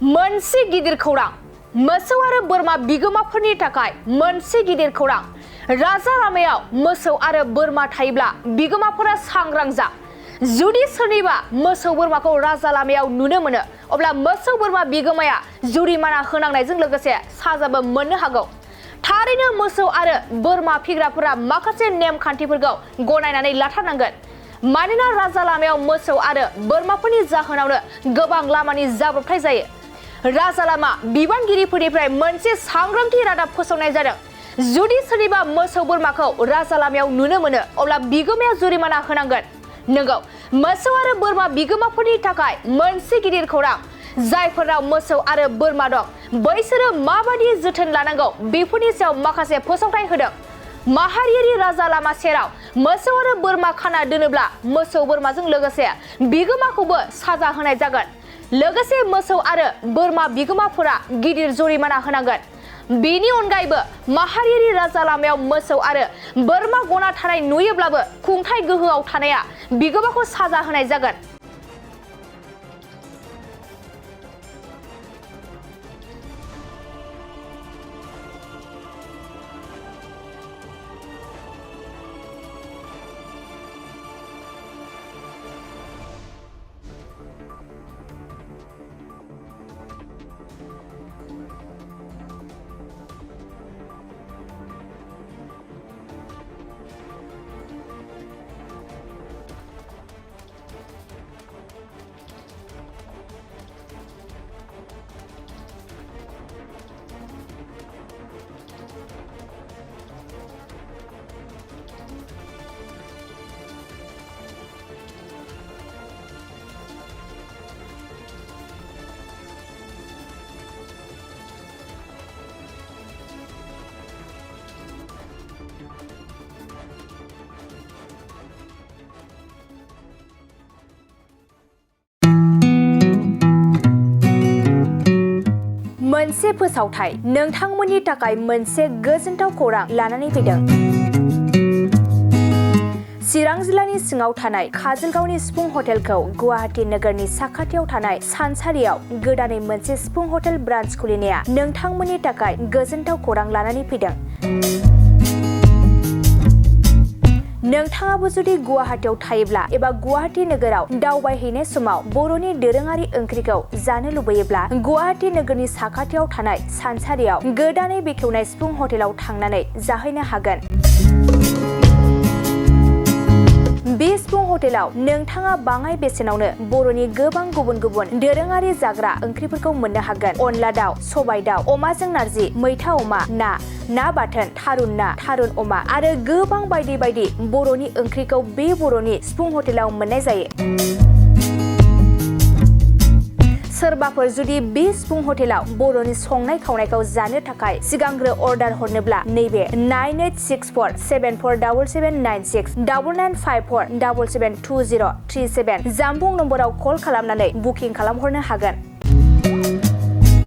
मोनसे गिदिर खौरां मोसौ आरो बोरमा बिगोमाफोरनि थाखाय मोनसे गिदिर खौरां राजा लामायाव मोसौ आरो बोरमा थायोब्ला बिगोमाफोरा सांग्रां जा जुदि सोरनिबा मोसौ बोरमाखौ राजा लामायाव नुनो मोनो अब्ला मोसौ बोरमा बिगोमाया जुरिमाना होनांनायजों लोगोसे साजाबो मोननो हागौ थारैनो मोसौ आरो बोरमा फिग्राफोरा माखासे नेमखान्थिफोरखौ गनायनानै लाथारनांगोन मानोना राजा लामायाव मोसौ आरो बोरमाफोरनि जाहोनावनो गोबां लामानि जाब्रबथाय जायो राजा लामा बिबानगिरिफोरनिफ्राय मोनसे सांग्रांथि रादाब फोसावनाय जादों जुदि सोरनिबा मोसौ बोरमाखौ राजा लामायाव नुनो मोनो अब्ला बिगोमाया जुरिमाना होनांगोन नंगौ मोसौ आरो बोरमा बिगोमाफोरनि थाखाय मोनसे गिदिर खौरां जायफोराव मोसौ आरो बोरमा दं बैसोरो माबायदि जोथोन लानांगौ बेफोरनि सायाव माखासे फोसावथाय होदों माहारियारि राजा लामा सेराव मोसौ आरो बोरमा खाना दोनोब्ला मोसौ बोरमाजों लोगोसे बिगोमाखौबो साजा होनाय जागोन लोगोसे मोसौ आरो बोरमा बिगोमाफोरा गिदिर जुरिमाना होनांगोन बेनि अनगायैबो माहारियारि राजा लामायाव मोसौ आरो बोरमा गना थानाय नुयोब्लाबो खुंथाय गोहोआव थानाया बिगोमाखौ साजा होनाय जागोन मोनसे फोसावथाय नोंथांमोननि थाखाय मोनसे गोजोनथाव खौरां लानानै फैदों चिरां जिल्लानि सिङाव थानाय काजलगावनि सिफुं हटेलखौ गुवाहाटी नोगोरनि साखाथियाव थानाय सानसारियाव गोदानै मोनसे सिफुं हटेल ब्रान्च खुलिनाया नोंथांमोननि थाखाय गोजोनथाव खौरां लानानै फैदों नोंथाङाबो जुदि गुवाहाटीयाव थायोब्ला एबा गुवाहाटी नोगोराव दावबायहैनाय समाव बर'नि दोरोङारि ओंख्रिखौ जानो लुबैयोब्ला गुवाहाटी नोगोरनि साखाथियाव थानाय सानसारियाव गोदानै बेखेवनाय सिफुं हटेलाव थांनानै जाहैनो हागोन बे सिफुं हटेलाव नोंथाङा बाङाय बेसेनावनो बर'नि गोबां गुबुन गुबुन दोरोङारि जाग्रा ओंख्रिफोरखौ मोननो हागोन अनला दाउ सबाय दाउ अमाजों नारजि मैथा अमा ना बाथोन थारुन ना थारुन अमा आरो गोबां बायदि बायदि बर'नि ओंख्रिखौ बे बर'नि सिफुं हटेलाव मोननाय जायो सोरबाफोर जुदि बे सिफुं हटेलाव बर'नि संनाय खावनायखौ जानो थाखाय सिगांग्रो अर्डार हरनोब्ला नैबे 9864747796 9954772037 जामबुं नम्बराव कल खालामनानै बुकिं खालामहरनो हागोन